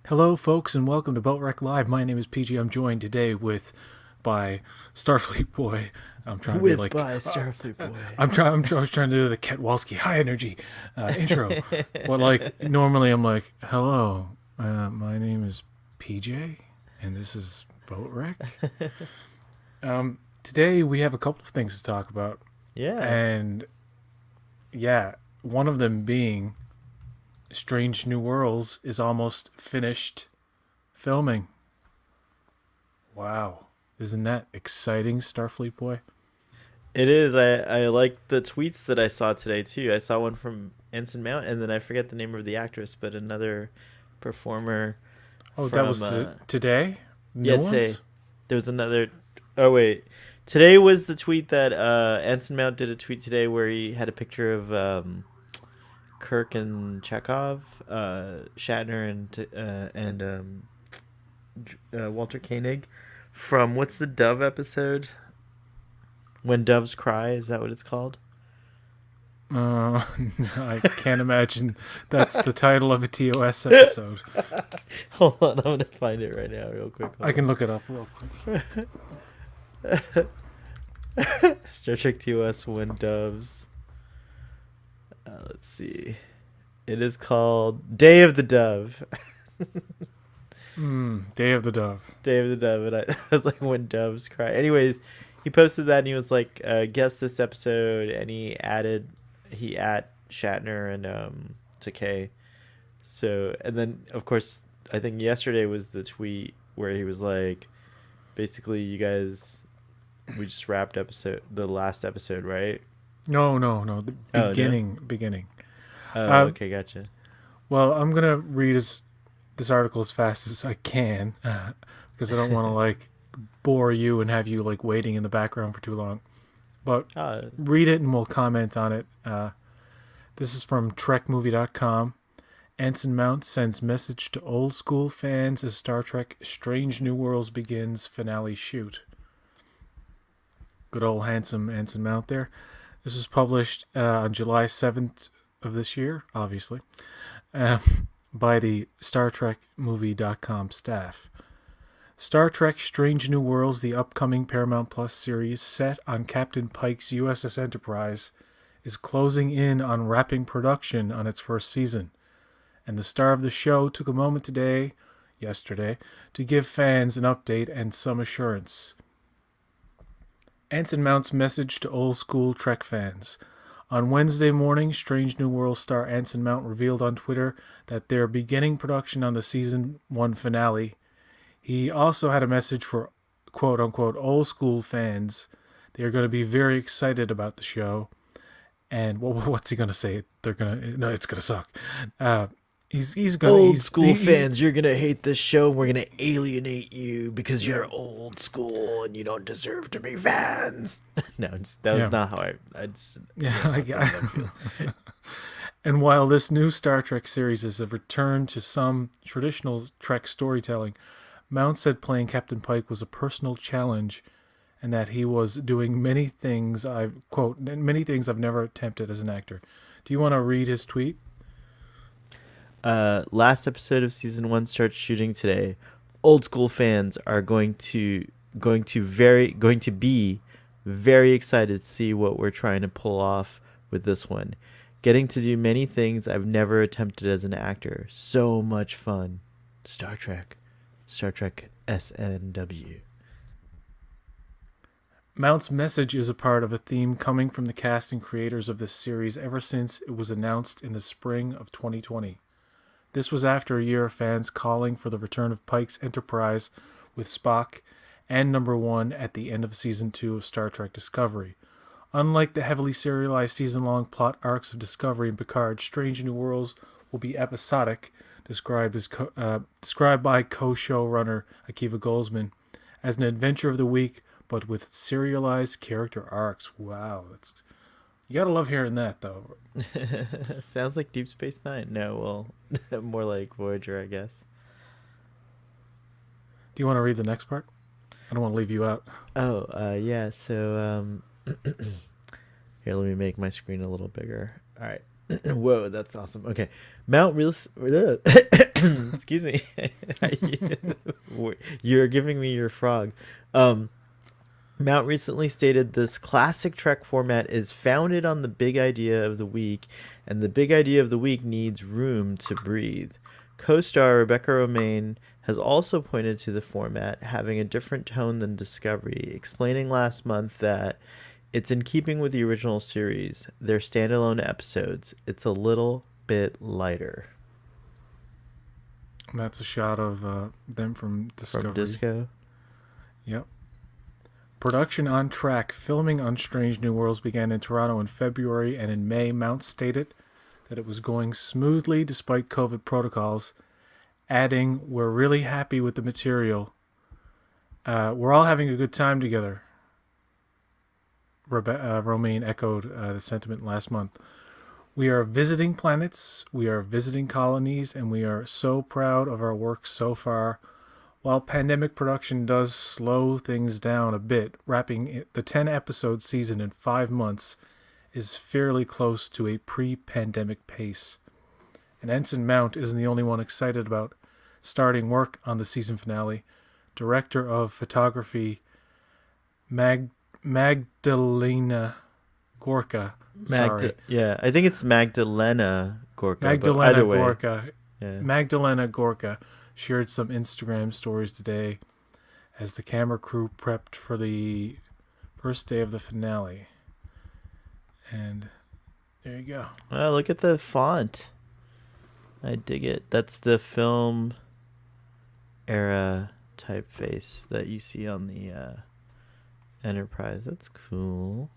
Hello, folks, and welcome to Boatrek Live. My name is PG. I'm joined today by Starfleet Boy. I'm trying to be like Starfleet Boy. I was trying to do the Ketwalski high energy intro, but like normally I'm like, hello, my name is PJ, and this is Boatrek. Today we have a couple of things to talk about. Yeah. And yeah, one of them being Strange New Worlds is almost finished filming. Wow. Isn't that exciting, Starfleet Boy? It is. I like the tweets that I saw today too. I saw one from Anson Mount, and then I forget the name of the actress, but another performer. Oh, from, that was today? Yeah, today. There was another. Oh wait, today was the tweet that Anson Mount did a tweet today where he had a picture of Kirk and Chekhov, Shatner and Walter Koenig from what's the Dove episode? When Doves Cry, is that what it's called? I can't imagine that's the title of a TOS episode. Hold on, I'm going to find it right now real quick. I can look it up real quick. Star Trek TOS When Doves. Let's see. It is called Day of the Dove. Day of the Dove. Day of the Dove. And I was like, When Doves Cry. Anyways, he posted that and he was like, guess this episode. And he at Shatner and Takei. So, and then, of course, I think yesterday was the tweet where he was like, basically, you guys, we just wrapped the last episode, right? No. The beginning. Oh, okay, gotcha. Well, I'm going to read this article as fast as I can because I don't want to like bore you and have you like waiting in the background for too long. But read it and we'll comment on it. This is from trekmovie.com. Anson Mount sends message to old school fans as Star Trek Strange New Worlds begins finale shoot. Good old handsome Anson Mount there. This was published on July 7th of this year, obviously, by the StarTrekMovie.com staff. Star Trek Strange New Worlds, the upcoming Paramount Plus series set on Captain Pike's USS Enterprise, is closing in on wrapping production on its first season. And the star of the show took a moment yesterday, to give fans an update and some assurance. Anson Mount's message to old school Trek fans. On Wednesday morning, Strange New Worlds star Anson Mount revealed on Twitter that they're beginning production on the season 1 finale. He also had a message for quote-unquote old school fans. They are going to be very excited about the show. And what's he going to say? It's going to suck. Old school fans, you're going to hate this show. We're going to alienate you because you're old school and you don't deserve to be fans. No, that was not how I feel. And while this new Star Trek series is a return to some traditional Trek storytelling, Mount said playing Captain Pike was a personal challenge and that he was doing many things I've never attempted as an actor. Do you want to read his tweet? Last episode of season 1 starts shooting today. Old school fans are going to be very excited to see what we're trying to pull off with this one. Getting to do many things I've never attempted as an actor. So much fun. Star Trek SNW. Mount's message is a part of a theme coming from the cast and creators of this series ever since it was announced in the spring of 2020. This was after a year of fans calling for the return of Pike's Enterprise with Spock and Number 1 at the end of Season 2 of Star Trek Discovery. Unlike the heavily serialized season-long plot arcs of Discovery and Picard, Strange New Worlds will be episodic, described by co-showrunner Akiva Goldsman as an adventure of the week, but with serialized character arcs. Wow, you gotta love hearing that, though. Sounds like Deep Space Nine. No, well, more like Voyager, I guess. Do you want to read the next part? I don't want to leave you out. Yeah. So, here, let me make my screen a little bigger. All right. Whoa, that's awesome. Okay, Mount Real. Excuse me. You're giving me your frog. Um, Mount recently stated this classic Trek format is founded on the big idea of the week, and the big idea of the week needs room to breathe. Co-star Rebecca Romaine has also pointed to the format having a different tone than Discovery, explaining last month that it's in keeping with the original series, their standalone episodes. It's a little bit lighter. And that's a shot of them from Discovery. From Disco? Yep. Production on track. Filming on Strange New Worlds began in Toronto in February, and in May, Mount stated that it was going smoothly despite COVID protocols, adding, "We're really happy with the material. We're all having a good time together." Romaine echoed the sentiment last month. "We are visiting planets, we are visiting colonies, and we are so proud of our work so far. While pandemic production does slow things down a bit, wrapping the 10-episode season in 5 months is fairly close to a pre-pandemic pace." And Ensign Mount isn't the only one excited about starting work on the season finale. Director of photography Magdalena Gorka. Yeah, I think it's Magdalena Gorka. Magdalena Gorka. Yeah. Magdalena Gorka shared some Instagram stories today as the camera crew prepped for the first day of the finale. And there you go. Oh, look at the font. I dig it. That's the film era typeface that you see on the Enterprise. That's cool.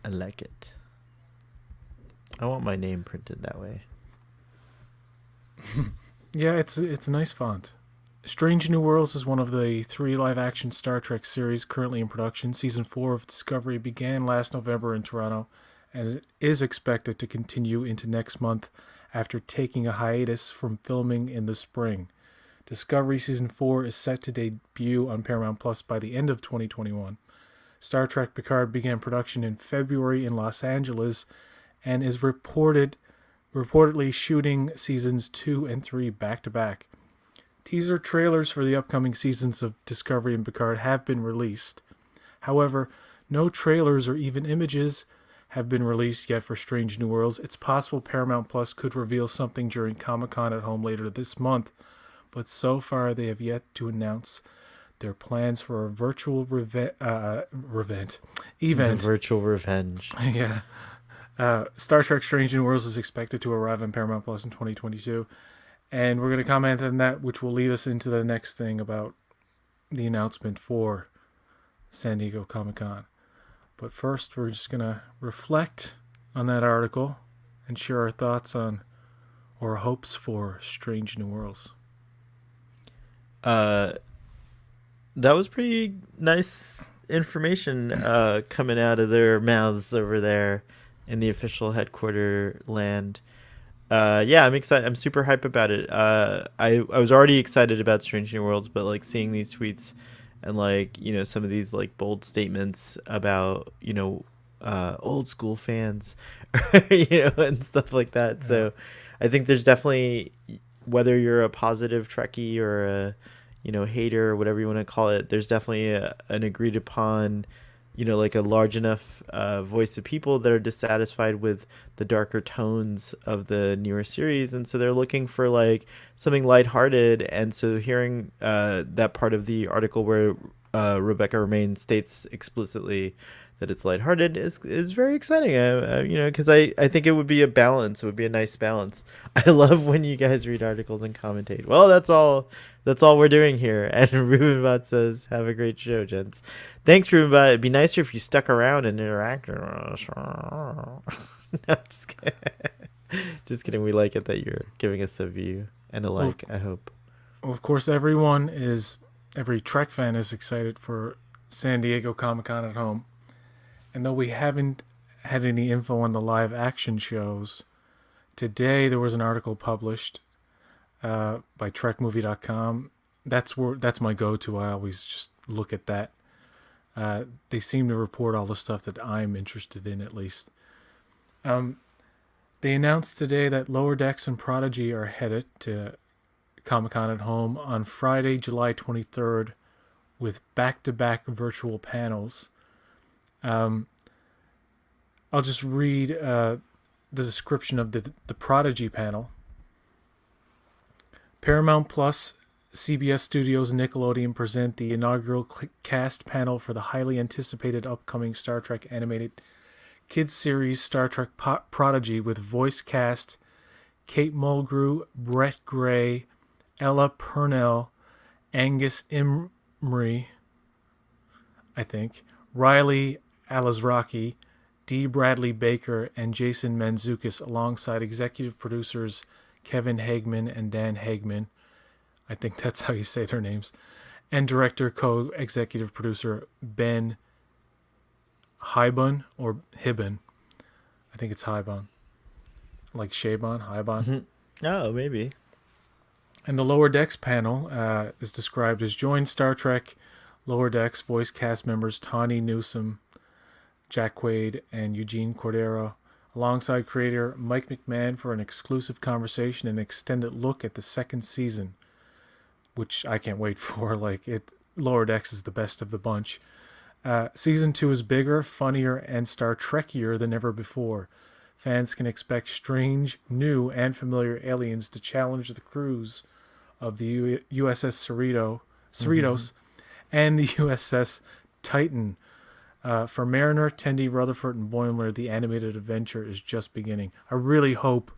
I like it. I want my name printed that way. Yeah, it's a nice font. Strange New Worlds is one of the 3 live-action Star Trek series currently in production. Season 4 of Discovery began last November in Toronto, and it is expected to continue into next month after taking a hiatus from filming in the spring. Discovery Season 4 is set to debut on Paramount Plus by the end of 2021. Star Trek Picard began production in February in Los Angeles and is reportedly shooting seasons 2 and 3 back-to-back. Teaser trailers for the upcoming seasons of Discovery and Picard have been released. However, no trailers or even images have been released yet for Strange New Worlds. It's possible Paramount Plus could reveal something during Comic-Con at home later this month, but so far they have yet to announce their plans for a virtual event. The virtual revenge. Yeah. Star Trek Strange New Worlds is expected to arrive on Paramount Plus in 2022. And we're going to comment on that, which will lead us into the next thing about the announcement for San Diego Comic-Con. But first, we're just going to reflect on that article and share our thoughts on our hopes for Strange New Worlds. That was pretty nice information coming out of their mouths over there in the official headquarter land. Yeah, I'm excited. I'm super hype about it. I was already excited about Strange New Worlds, but like seeing these tweets and like, you know, some of these like bold statements about, you know, old school fans, you know, and stuff like that. Yeah. So I think there's definitely, whether you're a positive Trekkie or a, you know, hater or whatever you want to call it, there's definitely an agreed upon, you know, like a large enough voice of people that are dissatisfied with the darker tones of the newer series. And so they're looking for like something lighthearted. And so hearing that part of the article where Rebecca Romaine states explicitly that it's lighthearted is very exciting. You know, because I think it would be a balance. It would be a nice balance. I love when you guys read articles and commentate. Well, that's all we're doing here. And Rubenbot says, "Have a great show, gents." Thanks, Rubenbot. It'd be nicer if you stuck around and interacted with us. No, just kidding. Just kidding. We like it that you're giving us a view and a like, I hope. Well, of course, every Trek fan is excited for San Diego Comic-Con at home. And though we haven't had any info on the live action shows, today there was an article published by TrekMovie.com. That's my go-to. I always just look at that. They seem to report all the stuff that I'm interested in, at least. They announced today that Lower Decks and Prodigy are headed to Comic-Con at Home on Friday, July 23rd, with back-to-back virtual panels. I'll just read the description of the Prodigy panel. Paramount Plus, CBS Studios, and Nickelodeon present the inaugural cast panel for the highly anticipated upcoming Star Trek animated kids series Star Trek Prodigy, with voice cast Kate Mulgrew, Brett Gray, Ella Purnell, Angus Imrie, I think, Riley Alizraki, D. Bradley Baker, and Jason Mantzoukas, alongside executive producers Kevin Hageman and Dan Hageman. I think that's how you say their names. And director, co-executive producer Ben Hibon or Hibon. I think it's Hibon. Like Shabon, Hibon. Mm-hmm. Oh, maybe. And the Lower Decks panel is described as joined Star Trek Lower Decks voice cast members Tawny Newsome, Jack Quaid, and Eugene Cordero, alongside creator Mike McMahon, for an exclusive conversation and extended look at the second season, which I can't wait for. Lower Decks is the best of the bunch. Season 2 is bigger, funnier, and Star Trekier than ever before. Fans can expect strange, new, and familiar aliens to challenge the crews of the USS Cerritos and the USS Titan. For Mariner, Tendi, Rutherford, and Boimler, the animated adventure is just beginning. I really hope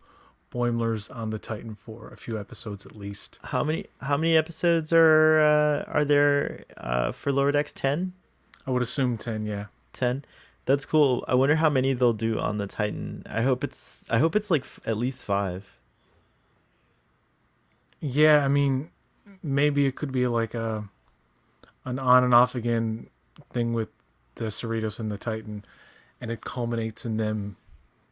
Boimler's on the Titan for a few episodes at least. How many episodes are there for Lower Decks? 10? I would assume 10, yeah. 10. That's cool. I wonder how many they'll do on the Titan. I hope it's like at least 5. Yeah, I mean, maybe it could be like an on and off again thing with the Cerritos and the Titan, and it culminates in them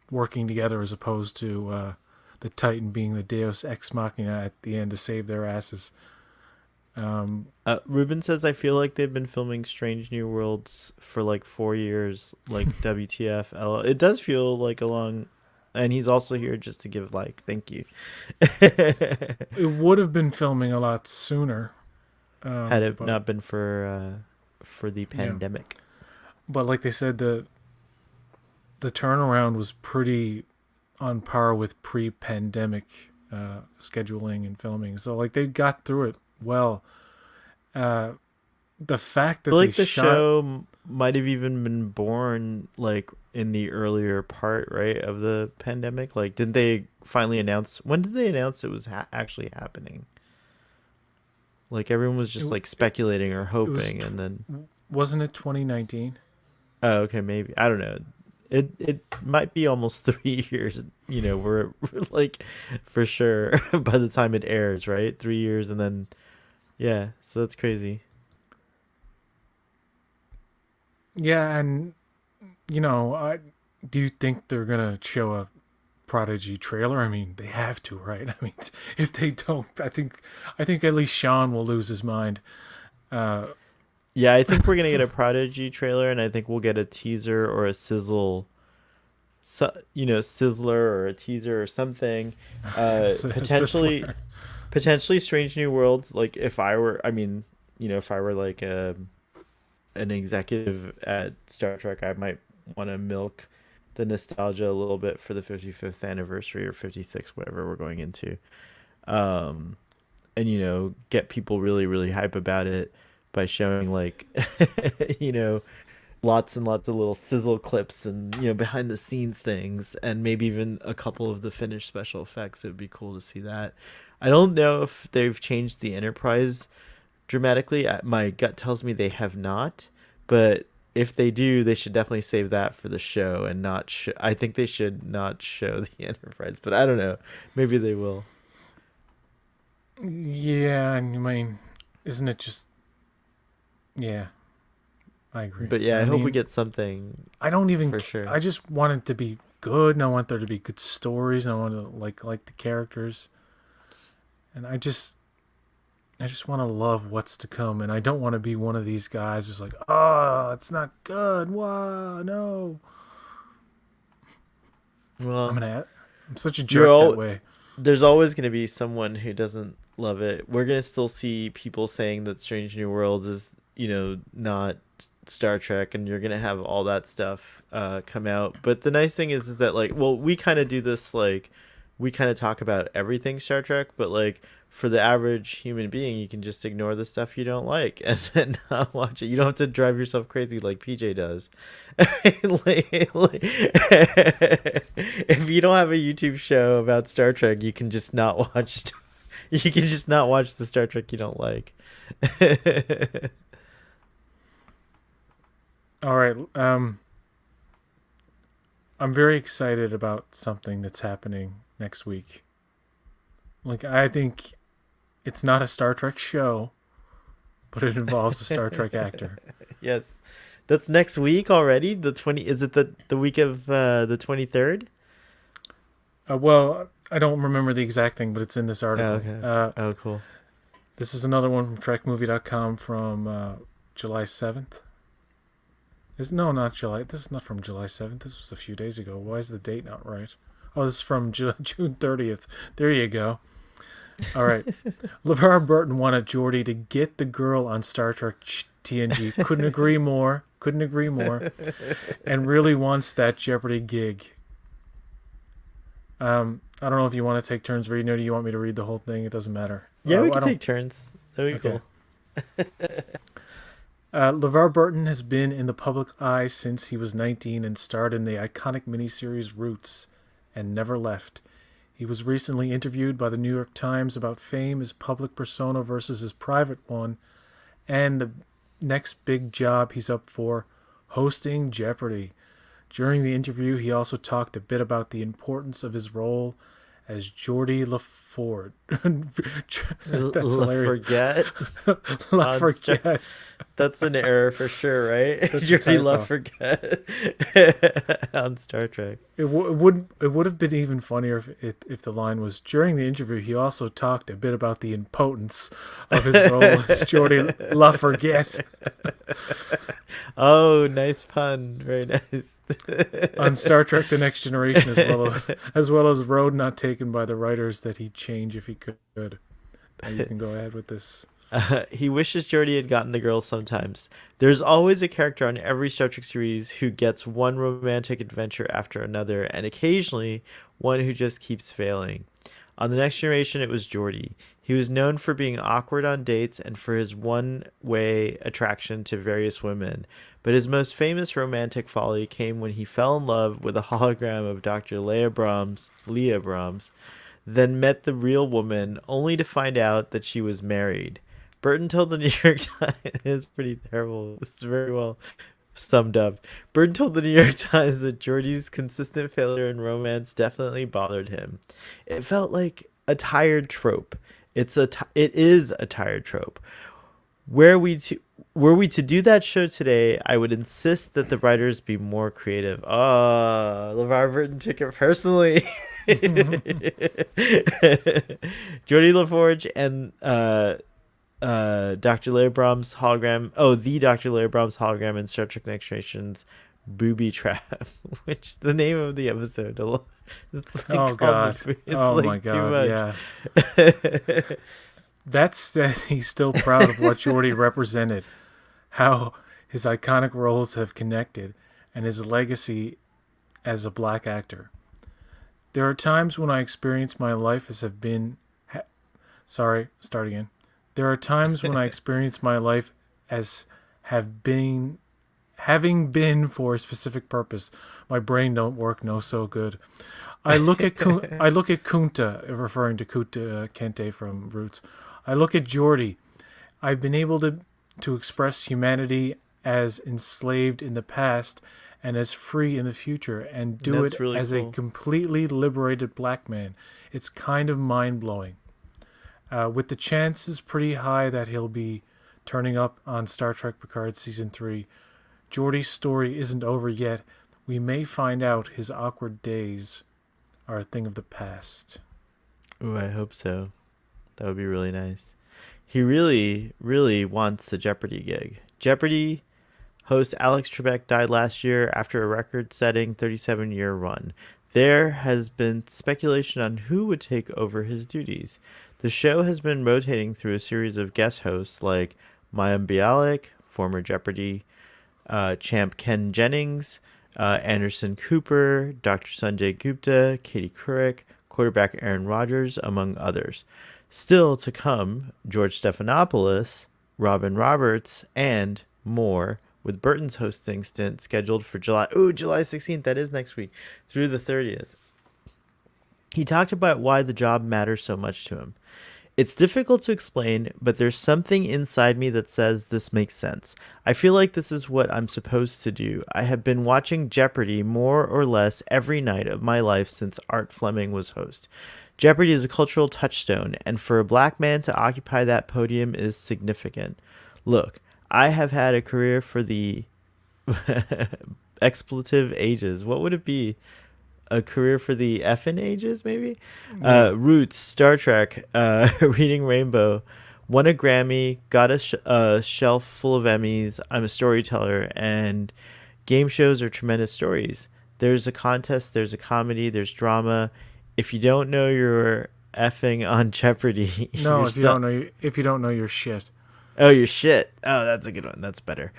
working together as opposed to the Titan being the Deus Ex Machina at the end to save their asses. Ruben says, I feel like they've been filming Strange New Worlds for like 4 years, like WTF. It does feel like a long, and he's also here just to give thank you. It would have been filming a lot sooner. Had it not been for the pandemic. Yeah. But like they said, the turnaround was pretty on par with pre-pandemic scheduling and filming. So they got through it well. The fact that the show might have even been born in the earlier part, right, of the pandemic. Didn't they finally announce? When did they announce it was actually happening? Everyone was just speculating or hoping, and then wasn't it 2019? Oh, okay, maybe. I don't know. It might be almost 3 years. We're for sure by the time it airs, right? 3 years, and then yeah. So that's crazy. Yeah, and do you think they're gonna show a Prodigy trailer? I mean, they have to, right? I mean, if they don't, I think at least Sean will lose his mind. Yeah, I think we're gonna get a Prodigy trailer, and I think we'll get a teaser or a sizzler or a teaser or something. Potentially Strange New Worlds. If I were an executive at Star Trek, I might want to milk the nostalgia a little bit for the 55th anniversary or 56, whatever we're going into, and get people really, really hype about it by showing lots and lots of little sizzle clips and behind the scenes things, and maybe even a couple of the finished special effects. It would be cool to see that. I don't know if they've changed the Enterprise dramatically. My gut tells me they have not, but if they do, they should definitely save that for the show and not I think they should not show the Enterprise, but I don't know, maybe they will. Yeah, I mean, isn't it just... Yeah, I agree. But yeah, I hope we get something. I don't even... For sure. I just want it to be good, and I want there to be good stories, and I want to like the characters. And I just want to love what's to come, and I don't want to be one of these guys who's like, oh, it's not good. Wow, no. Well, I'm gonna I'm such a jerk that way. There's always going to be someone who doesn't love it. We're going to still see people saying that Strange New Worlds is, not Star Trek, and you're going to have all that stuff come out. But the nice thing is that, like, well, we kind of do this, like, we kind of talk about everything Star Trek, but, like, for the average human being, you can just ignore the stuff you don't like and then not watch it. You don't have to drive yourself crazy like PJ does. If you don't have a YouTube show about Star Trek, you can just not watch. You can just not watch the Star Trek you don't like. All right. I'm very excited about something that's happening next week. Like, I think it's not a Star Trek show, but it involves a Star Trek actor. Yes. That's next week already? Is it the week of the 23rd? Well, I don't remember the exact thing, but it's in this article. Oh, okay. Cool. This is another one from TrekMovie.com from July 7th. No, not July. This is not from July 7th. This was a few days ago. Why is the date not right? Oh, this is from June 30th. There you go. All right. Levar Burton wanted Geordi to get the girl on Star Trek TNG. Couldn't agree more. And really wants that Jeopardy gig. I don't know if you want to take turns reading, or do you want me to read the whole thing? It doesn't matter. Yeah, we can take turns. That'd be cool. LeVar Burton has been in the public eye since he was 19 and starred in the iconic miniseries Roots and never left. He was recently interviewed by the New York Times about fame, his public persona versus his private one, and the next big job he's up for, hosting Jeopardy. During the interview, he also talked a bit about the importance of his role as Geordi LaForge. That's hilarious. LaForget. That's an error for sure, right? Geordi LaForget on Star Trek. It would have been even funnier if the line was, during the interview, he also talked a bit about the impotence of his role as Geordi LaForget. Oh, nice pun. Very nice. On Star Trek The Next Generation, as well as road not taken by the writers that he'd change if he could. Now you can go ahead with this. He wishes Geordi had gotten the girl sometimes. There's always a character on every Star Trek series who gets one romantic adventure after another, and occasionally one who just keeps failing. On The Next Generation, it was Geordi. He was known for being awkward on dates and for his one-way attraction to various women. But his most famous romantic folly came when he fell in love with a hologram of Dr. Leah Brahms, then met the real woman, only to find out that she was married. Burton told the New York Times, it's pretty terrible, it's very well summed up. Burton told the New York Times that Geordi's consistent failure in romance definitely bothered him. It felt like a tired trope. It is a tired trope. Were we to do that show today, I would insist that the writers be more creative. Oh, LeVar Burton took it personally. Geordi LaForge and Dr. Leah Brahms hologram. Oh, the Dr. Leah Brahms hologram in Star Trek Next Generation's Booby Trap, which the name of the episode. It's like oh God! It's my God! Yeah. That said, he's still proud of what Geordi represented, how his iconic roles have connected, and his legacy as a black actor. There are times when I experience my life as have been... There are times when I experience my life as having been for a specific purpose. My brain don't work no so good. I look at Kunta, referring to Kunta Kente from Roots. I look at Geordi. I've been able to express humanity as enslaved in the past and as free in the future, and do it really as cool. A completely liberated black man. It's kind of mind-blowing. With the chances pretty high that he'll be turning up on Star Trek Picard Season 3, Geordi's story isn't over yet. We may find out his awkward days are a thing of the past. Ooh, I hope so. That would be really nice. He really, really wants the Jeopardy gig. Jeopardy host Alex Trebek died last year after a record-setting 37-year run. There has been speculation on who would take over his duties. The show has been rotating through a series of guest hosts like Mayim Bialik, former Jeopardy, champ Ken Jennings, Anderson Cooper, Dr. Sanjay Gupta, Katie Couric, quarterback Aaron Rodgers, among others. Still to come, George Stephanopoulos, Robin Roberts, and more, with Burton's hosting stint scheduled for July 16th, that is next week, through the 30th. He talked about why the job matters so much to him. It's difficult to explain, but there's something inside me that says this makes sense. I feel like this is what I'm supposed to do. I have been watching Jeopardy more or less every night of my life since Art Fleming was host. Jeopardy is a cultural touchstone, and for a black man to occupy that podium is significant. Look, I have had a career for the expletive ages. What would it be? A career for the effing ages, maybe? Roots, Star Trek, Reading Rainbow, won a Grammy, got a shelf full of Emmys. I'm a storyteller, and game shows are tremendous stories. There's a contest, there's a comedy, there's drama. If you don't know you're effing on Jeopardy, no, if you don't know your shit. Oh, your shit. Oh, that's a good one. That's better.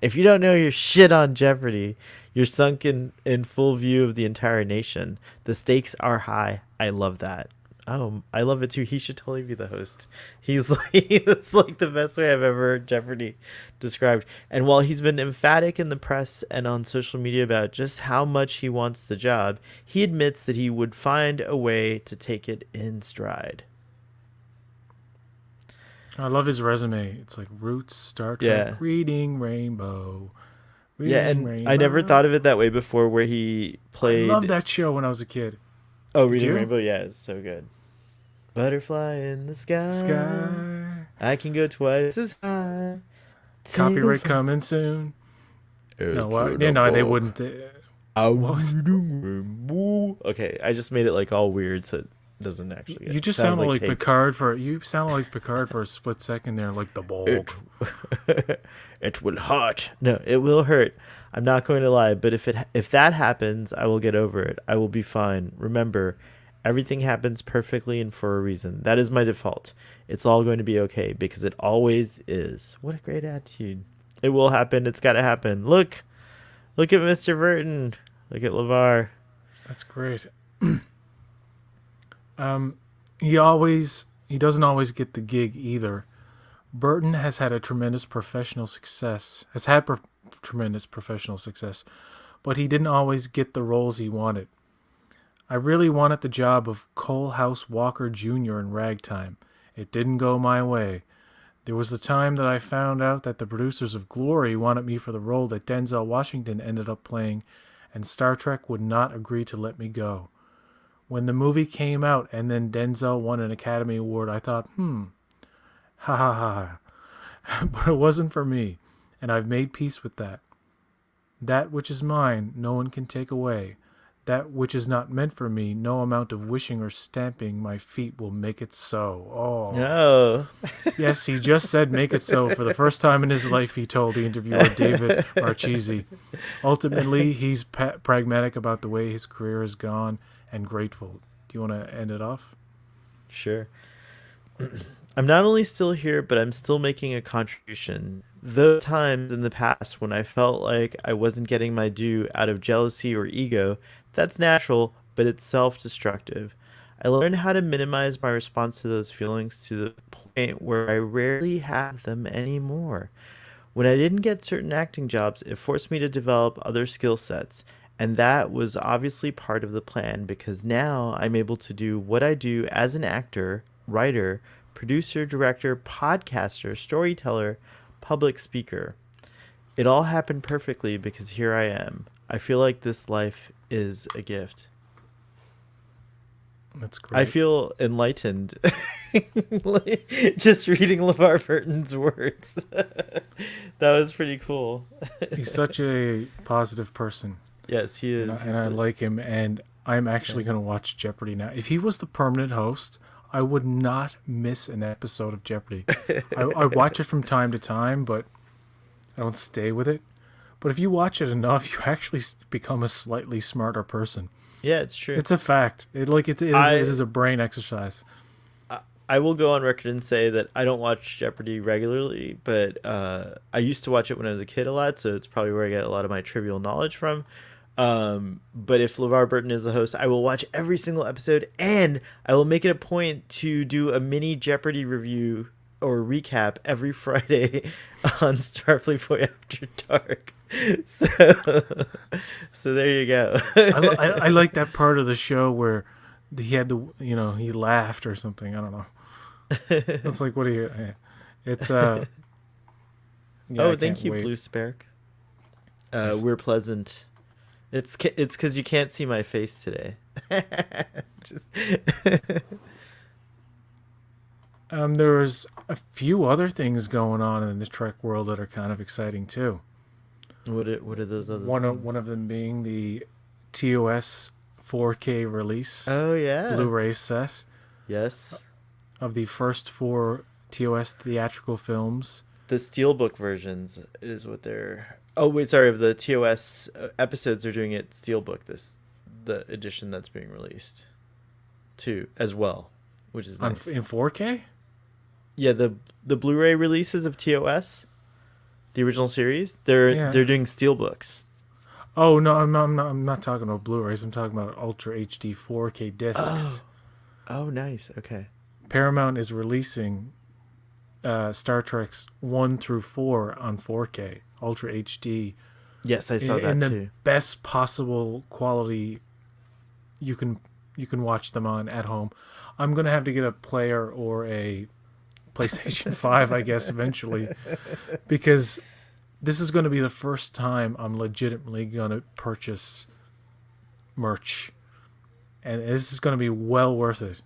If you don't know your shit on Jeopardy, you're sunk in full view of the entire nation. The stakes are high. I love that. Oh, I love it too. He should totally be the host. He's like, that's like the best way I've ever heard Jeopardy described. And while he's been emphatic in the press and on social media about just how much he wants the job, he admits that he would find a way to take it in stride. I love his resume. It's like Roots, Star Trek, Reading Rainbow. Rainbow. I never thought of it that way before, where he played... I loved that show when I was a kid. Oh, Reading Rainbow? Yeah, it's so good. Butterfly in the sky. I can go twice as high. Copyright coming soon. No, what? Yeah, no, they wouldn't. Okay, I just made it like all weird, so it doesn't actually. You just sounded like Picard for. You sounded like Picard for a split second there, like the Borg. It will hurt. No, it will hurt. I'm not going to lie, but if that happens, I will get over it. I will be fine. Remember, everything happens perfectly and for a reason. That is my default. It's all going to be okay because it always is. What a great attitude. It will happen. It's got to happen. Look at Mr. Burton. Look at Levar. That's great. He doesn't always get the gig either. Burton has had tremendous professional success, but he didn't always get the roles he wanted. I really wanted the job of Cole House Walker Jr. in Ragtime. It didn't go my way. There was the time that I found out that the producers of Glory wanted me for the role that Denzel Washington ended up playing, and Star Trek would not agree to let me go. When the movie came out and then Denzel won an Academy Award, I thought, ha ha ha. But it wasn't for me, and I've made peace with that. That which is mine, no one can take away. That which is not meant for me, no amount of wishing or stamping my feet will make it so. Oh. No. Yes, he just said make it so for the first time in his life, he told the interviewer David Marchese. Ultimately, he's pragmatic about the way his career has gone and grateful. Do you want to end it off? Sure. I'm not only still here, but I'm still making a contribution. Those times in the past when I felt like I wasn't getting my due out of jealousy or ego, that's natural, but it's self-destructive. I learned how to minimize my response to those feelings to the point where I rarely have them anymore. When I didn't get certain acting jobs, it forced me to develop other skill sets, and that was obviously part of the plan because now I'm able to do what I do as an actor, writer, producer, director, podcaster, storyteller, public speaker. It all happened perfectly because here I am. I feel like this life is a gift. That's great. I feel enlightened just reading LeVar Burton's words. That was pretty cool. He's such a positive person. Yes, he is. And I like him, and I'm actually going to watch Jeopardy now. If he was the permanent host, I would not miss an episode of Jeopardy. I watch it from time to time, but I don't stay with it. But if you watch it enough, you actually become a slightly smarter person. Yeah, it's true. It's a fact. It is a brain exercise. I will go on record and say that I don't watch Jeopardy regularly, but I used to watch it when I was a kid a lot, so it's probably where I get a lot of my trivial knowledge from. But if LeVar Burton is the host, I will watch every single episode, and I will make it a point to do a mini Jeopardy review or recap every Friday on Starfleet Boy After Dark. So there you go. I like that part of the show where he had he laughed or something. I don't know. It's like, what are you? It's yeah, oh, thank you, Blue Spark. We're pleasant. It's because you can't see my face today. Just there was a few other things going on in the Trek world that are kind of exciting too. What are those other one of them being the TOS 4K release. Oh yeah, Blu-ray set. Yes. Of the first 4 TOS theatrical films. The Steelbook versions is what they're. Oh wait, sorry. Of the TOS episodes, they're doing it Steelbook. The edition that's being released, too, as well, which is nice. In 4K. Yeah, the Blu-ray releases of TOS, the original series, they're doing Steelbooks. Oh no, I'm not talking about Blu-rays. I'm talking about Ultra HD 4K discs. Oh, nice. Okay. Paramount is releasing Star Trek's 1 through 4 on 4K Ultra HD. Yes, I saw that in too. the best possible quality you can watch them on at home. I'm gonna have to get a player or a PlayStation 5, I guess, eventually, because this is going to be the first time I'm legitimately going to purchase merch, and this is going to be well worth it.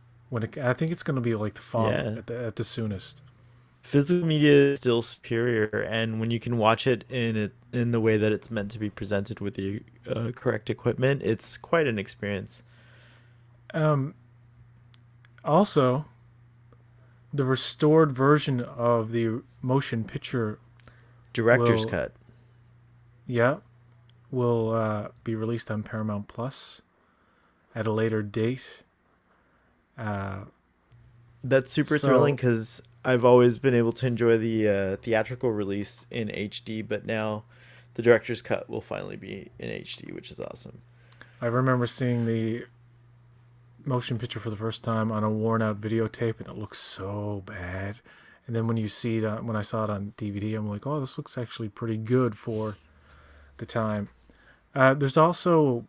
I think it's going to be like the fall at the soonest. Physical media is still superior, and when you can watch it in the way that it's meant to be presented with the correct equipment, it's quite an experience. Also, the restored version of the motion picture director's cut. Yeah, will be released on Paramount Plus at a later date. That's super thrilling because I've always been able to enjoy the theatrical release in HD, but now the director's cut will finally be in HD, which is awesome. I remember seeing the motion picture for the first time on a worn out videotape, and it looks so bad. And then when you see it when I saw it on DVD, I'm like, oh, this looks actually pretty good for the time. There's also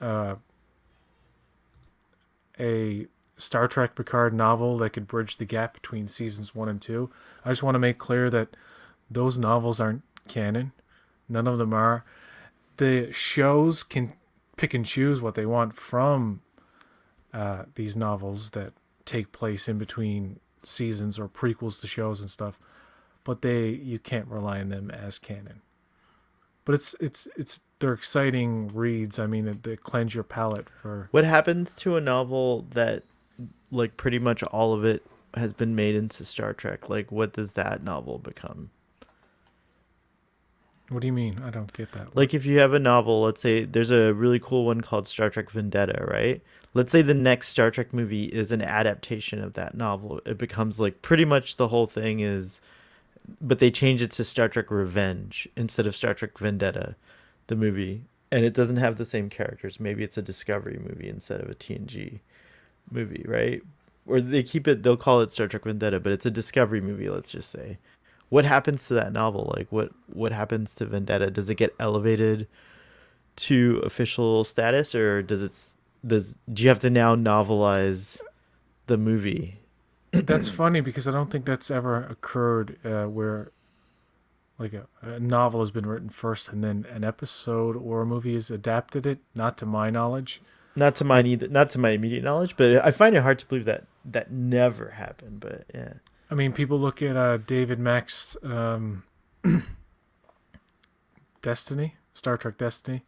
a Star Trek Picard novel that could bridge the gap between seasons 1 and 2. I just want to make clear that those novels aren't canon. None of them are. The shows can pick and choose what they want from these novels that take place in between seasons or prequels to shows and stuff, but you can't rely on them as canon. But they're exciting reads. I mean, they cleanse your palate for. What happens to a novel that, like, pretty much all of it has been made into Star Trek? Like, what does that novel become? What do you mean? I don't get that. Like, if you have a novel, let's say there's a really cool one called Star Trek Vendetta, right? Let's say the next Star Trek movie is an adaptation of that novel. It becomes like pretty much the whole thing is, but they change it to Star Trek Revenge instead of Star Trek Vendetta, the movie. And it doesn't have the same characters. Maybe it's a Discovery movie instead of a TNG movie, right? Or they'll call it Star Trek Vendetta, but it's a Discovery movie, let's just say. What happens to that novel? Like, what happens to Vendetta? Does it get elevated to official status, or do you have to now novelize the movie? That's funny because I don't think that's ever occurred where like a novel has been written first and then an episode or a movie has adapted it. Not to my knowledge. Not to my immediate knowledge, but I find it hard to believe that never happened. But yeah. I mean, people look at David Mack's Destiny, Star Trek Destiny.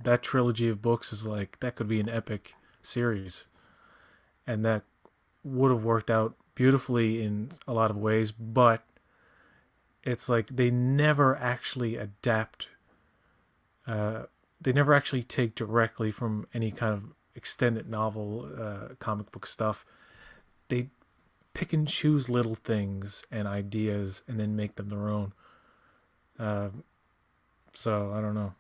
That trilogy of books is like, that could be an epic series. And that would have worked out beautifully in a lot of ways, but it's like they never actually adapt they never actually take directly from any kind of extended novel, comic book stuff. They pick and choose little things and ideas and then make them their own. So I don't know.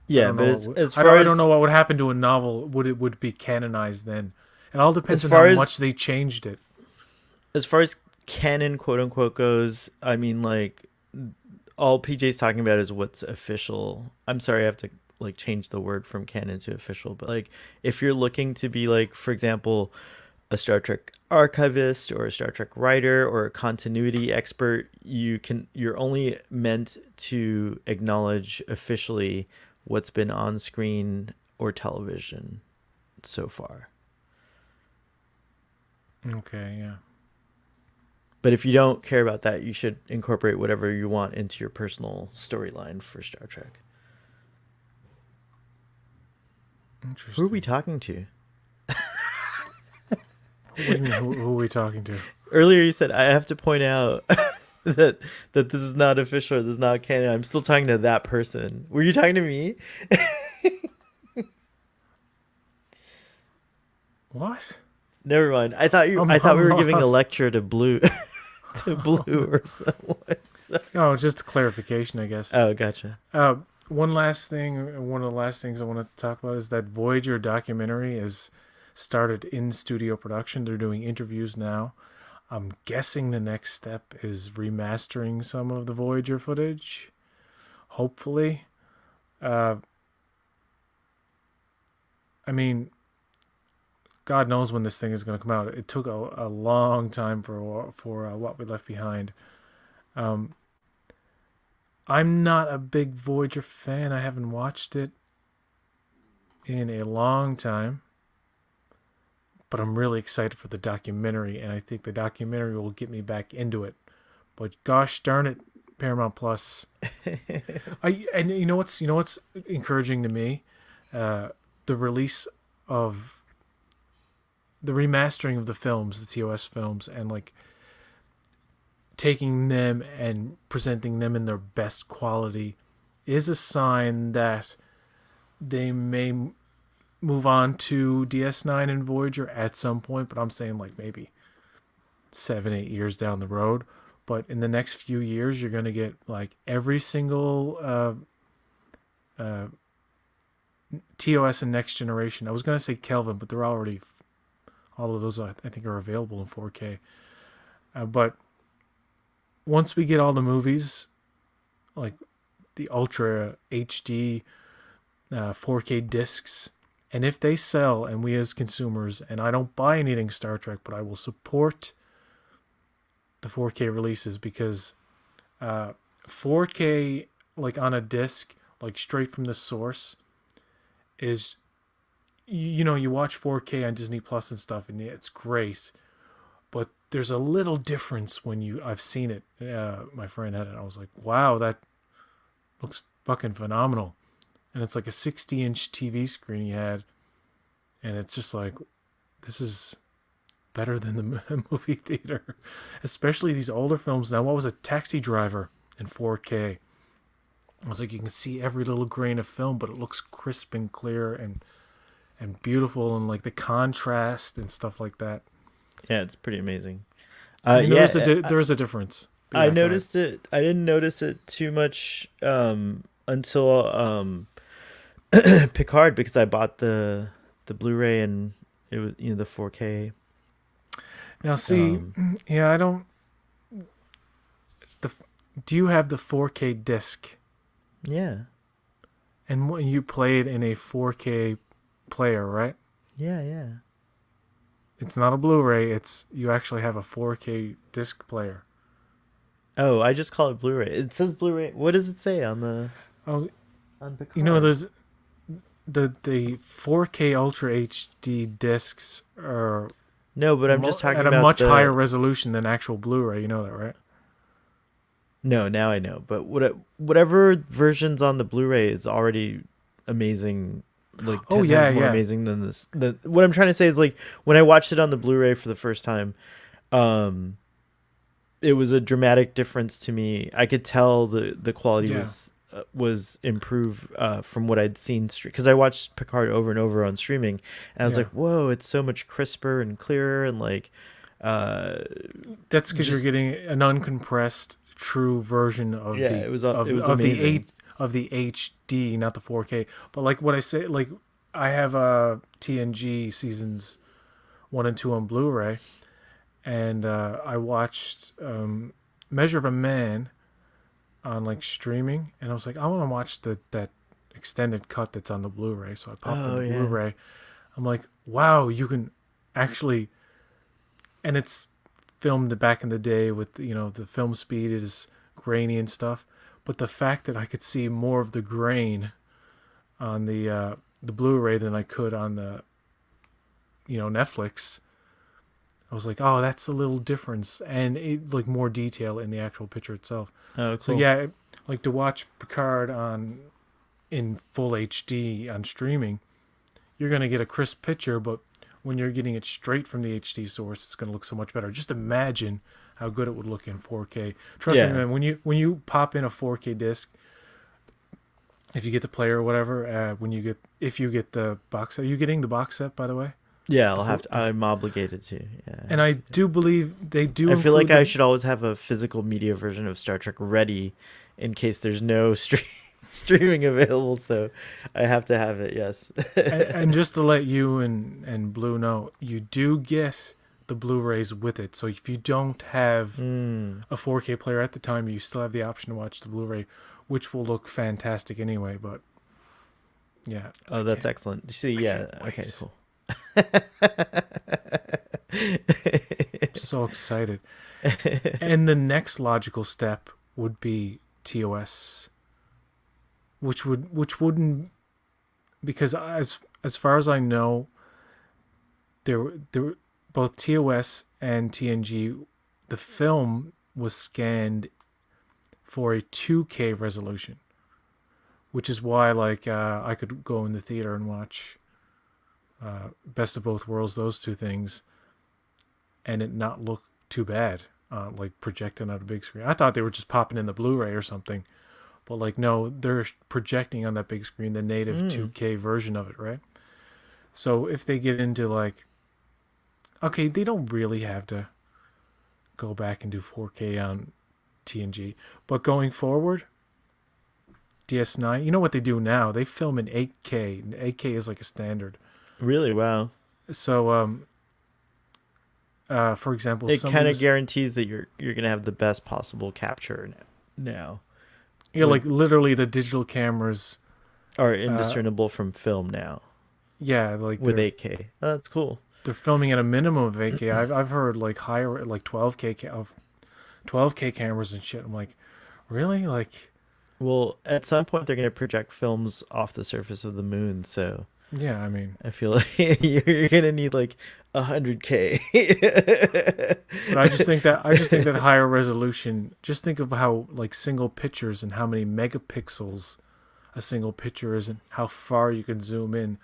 Yeah, but I don't know what would happen to a novel. Would be canonized then? It all depends on how much they changed it. As far as canon, quote unquote, goes, I mean, like, all PJ's talking about is what's official. I'm sorry, I have to like change the word from canon to official, but like, if you're looking to be like, for example, a Star Trek archivist or a Star Trek writer or a continuity expert, you're only meant to acknowledge officially what's been on screen or television so far. Okay, yeah. But if you don't care about that, you should incorporate whatever you want into your personal storyline for Star Trek. Interesting. Who are we talking to? What do you mean, who are we talking to? Earlier you said I have to point out that this is not official or this is not canon. I'm still talking to that person. Were you talking to me? What? Never mind. I thought we were giving a lecture to Blue to Blue or someone. So. No, just a clarification, I guess. Oh, gotcha. One of the last things I want to talk about is that Voyager documentary is started in studio production. They're doing interviews now. I'm guessing the next step is remastering some of the Voyager footage. Hopefully. I mean, God knows when this thing is going to come out. It took a long time for What We Left Behind. I'm not a big Voyager fan. I haven't watched it in a long time. But I'm really excited for the documentary, and I think the documentary will get me back into it. But gosh darn it, Paramount Plus. And you know what's encouraging to me? The release of the remastering of the films, the TOS films, and like taking them and presenting them in their best quality is a sign that they may move on to DS9 and Voyager at some point, but I'm saying like maybe 7-8 years down the road. But in the next few years, you're going to get like every single TOS and Next Generation. I was going to say Kelvin, but they're already, all of those I think are available in 4K. But once we get all the movies, like the Ultra HD 4K discs, and if they sell, and we as consumers, and I don't buy anything Star Trek, but I will support the 4K releases, because 4K, like on a disc, like straight from the source, is, you watch 4K on Disney Plus and stuff, and it's great, but there's a little difference when I've seen it. My friend had it. I was like, wow, that looks fucking phenomenal. And it's like a 60-inch TV screen he had. And it's just like, this is better than the movie theater. Especially these older films. Now, what was a Taxi Driver in 4K? I was like, you can see every little grain of film, but it looks crisp and clear and beautiful, and like the contrast and stuff like that. Yeah, it's pretty amazing. There is a difference. I noticed it. I didn't notice it too much until Picard, because I bought the Blu-ray and it was the 4K. Now see, I don't. Do you have the 4K disc? Yeah. And you play it in a 4K player, right? Yeah. It's not a Blu-ray. You actually have a 4K disc player. Oh, I just call it Blu-ray. It says Blu-ray. What does it say on the? Oh, on Picard? There's the 4K Ultra HD discs are. No, but I'm just talking at about a much higher resolution than actual Blu-ray. You know that, right? No, now I know. But whatever version's on the Blu-ray is already amazing. Like 10 times more amazing than this. What I'm trying to say is, like, when I watched it on the Blu-ray for the first time, it was a dramatic difference to me. I could tell the quality was was improved from what I'd seen, because I watched Picard over and over on streaming, and I was like, whoa, it's so much crisper and clearer, and like that's because you're getting an uncompressed true version of it was amazing. of the HD, not the 4K. But like what I say, like I have TNG seasons 1 and 2 on Blu-ray, and I watched Measure of a Man on like streaming, and I was like, I want to watch that extended cut that's on the Blu-ray. So I popped in the Blu-ray. I'm like, wow, you can actually, and it's filmed back in the day with, you know, the film speed is grainy and stuff, but the fact that I could see more of the grain on the Blu-ray than I could on the, you know, Netflix, I was like, oh, that's a little difference, and it, like more detail in the actual picture itself. Oh, cool. So yeah, like to watch Picard in full HD on streaming, you're gonna get a crisp picture, but when you're getting it straight from the HD source, it's gonna look so much better. Just imagine how good it would look in 4K. Trust me, man. When you pop in a 4K disc, if you get the player or whatever, if you get the box set, are you getting the box set, by the way? Yeah, I'm obligated to. Yeah. And I do believe they do. I feel like I should always have a physical media version of Star Trek ready in case there's no streaming available. So I have to have it. Yes. and just to let you and Blue know, you do get the Blu-rays with it. So if you don't have a 4K player at the time, you still have the option to watch the Blu-ray, which will look fantastic anyway. But yeah. Oh, that's excellent. See, yeah. Okay, cool. So excited. And the next logical step would be TOS, which wouldn't, because as far as I know, there both TOS and TNG, the film was scanned for a 2K resolution, which is why like I could go in the theater and watch Best of Both Worlds, those two things, and it not look too bad, like projecting on a big screen. I thought they were just popping in the Blu-ray or something, but like no, they're projecting on that big screen the native 2K version of it, right? So if they get into like, okay, they don't really have to go back and do 4K on TNG, but going forward, DS9, you know what they do now? They film in 8K, and 8K is like a standard. Really? Wow. So, for example, it kind of guarantees that you're gonna have the best possible capture now. Yeah, like literally the digital cameras are indiscernible from film now. Yeah, like with 8K. Oh, that's cool. They're filming at a minimum of 8K. I've heard like higher, like 12K cameras and shit. I'm like, really? Like, well, at some point they're gonna project films off the surface of the moon, so. Yeah, I mean, I feel like you're gonna need like 100K. But I just think that higher resolution. Just think of how like single pictures and how many megapixels a single picture is, and how far you can zoom in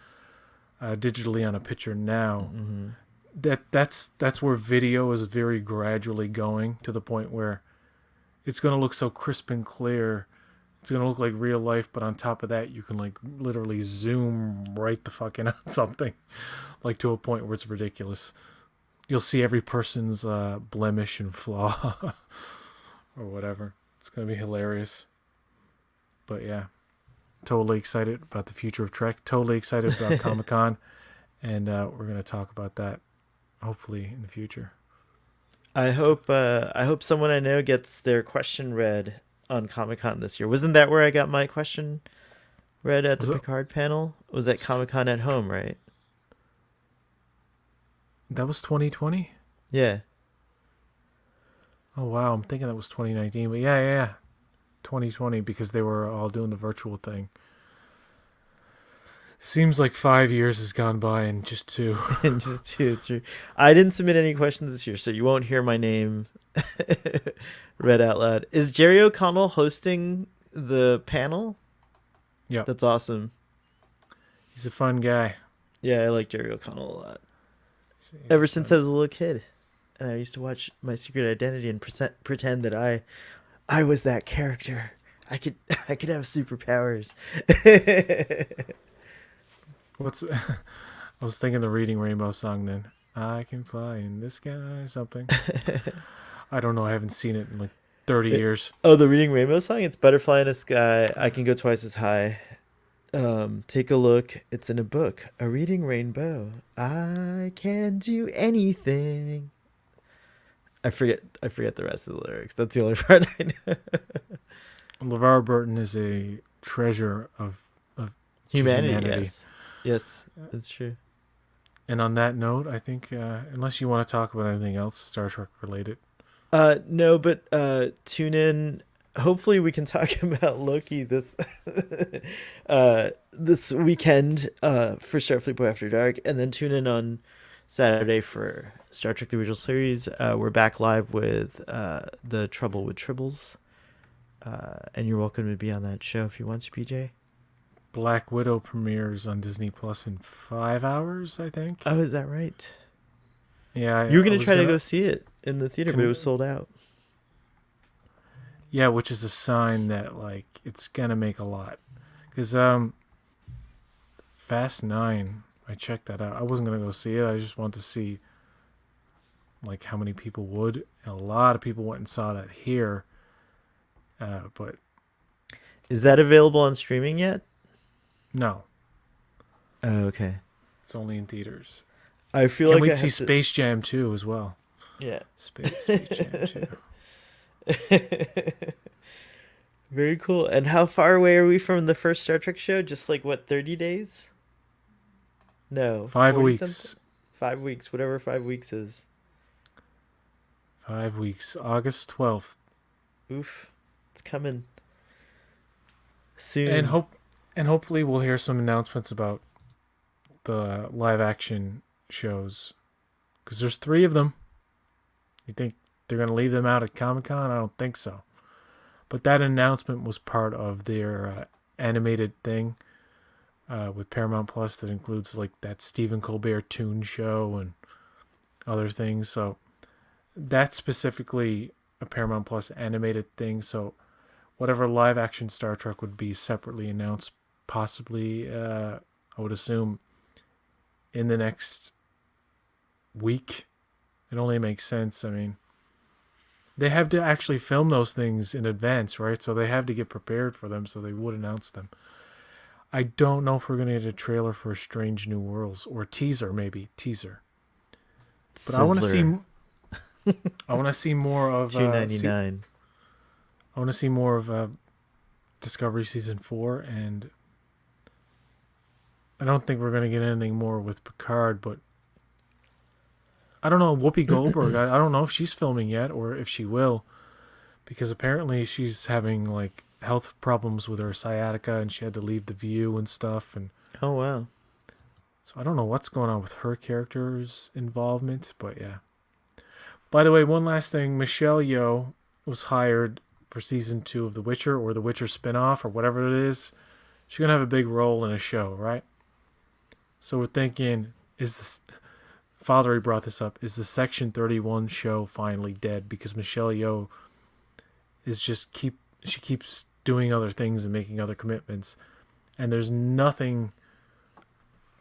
digitally on a picture now. Mm-hmm. That's where video is very gradually going to the point where it's gonna look so crisp and clear. It's going to look like real life, but on top of that, you can like literally zoom right the fuck in on something, like to a point where it's ridiculous. You'll see every person's blemish and flaw or whatever. It's going to be hilarious. But yeah, totally excited about the future of Trek. Totally excited about Comic-Con. And we're going to talk about that hopefully in the future. I hope someone I know gets their question read on Comic-Con this year. Wasn't that where I got my question read at the Picard panel? Was at Comic-Con at home, right? That was 2020? Yeah. Oh, wow. I'm thinking that was 2019. But yeah. 2020, because they were all doing the virtual thing. Seems like 5 years has gone by and just 2. And just 2, it's true. I didn't submit any questions this year, so you won't hear my name read out loud. Is Jerry O'Connell hosting the panel? Yeah. That's awesome. He's a fun guy. Yeah, I like Jerry O'Connell a lot. Ever since I was a little kid. And I used to watch My Secret Identity and pretend that I was that character. I could I could have superpowers. What's I was thinking the Reading Rainbow song then. I can fly in the sky, something. I don't know. I haven't seen it in like 30 years. Oh, the Reading Rainbow song? It's Butterfly in the Sky. I can go twice as high. Take a look. It's in a book. A reading rainbow. I can do anything. I forget the rest of the lyrics. That's the only part I know. Levar Burton is a treasure of Humanity. Yes, that's true. And on that note, I think unless you want to talk about anything else Star Trek related. No, but tune in. Hopefully we can talk about Loki this this weekend for Starfleet Boy After Dark, and then tune in on Saturday for Star Trek the Original Series. We're back live with The Trouble with Tribbles, and you're welcome to be on that show if you want to, PJ. Black Widow premieres on Disney Plus in 5 hours, I think. Oh, is that right? Yeah. You were going to try to go see it in the theater, but it was sold out. Yeah, which is a sign that like it's going to make a lot. Because Fast 9, I checked that out. I wasn't going to go see it. I just wanted to see like how many people would. And a lot of people went and saw that here. But is that available on streaming yet? No. Oh, okay. It's only in theaters. I feel Can't like wait to see Space Jam 2 as well. Yeah. Space Jam 2. Very cool. And how far away are we from the first Star Trek show? Just like what, 30 days? No. 5 weeks. Something? 5 weeks, whatever 5 weeks is. 5 weeks. August 12th. Oof. It's coming soon. And hopefully we'll hear some announcements about the live action shows. Because there's 3 of them. You think they're going to leave them out at Comic-Con? I don't think so. But that announcement was part of their animated thing with Paramount Plus that includes like that Stephen Colbert Toon show and other things. So that's specifically a Paramount Plus animated thing. So whatever live action Star Trek would be separately announced, possibly, I would assume, in the next week. It only makes sense. I mean, they have to actually film those things in advance, right? So they have to get prepared for them, so they would announce them. I don't know if we're going to get a trailer for Strange New Worlds, or teaser, maybe. Teaser. But Sizzler. I want to see more of $2.99. I want to see more of Discovery Season 4, and I don't think we're going to get anything more with Picard, but I don't know, Whoopi Goldberg, I don't know if she's filming yet or if she will, because apparently she's having like health problems with her sciatica and she had to leave The View and stuff. And oh, wow. So I don't know what's going on with her character's involvement, but yeah. By the way, one last thing, Michelle Yeoh was hired for season 2 of The Witcher, or The Witcher spinoff, or whatever it is. She's going to have a big role in a show, right? So we're thinking, Fothery brought this up, is the Section 31 show finally dead? Because Michelle Yeoh is she keeps doing other things and making other commitments. And there's nothing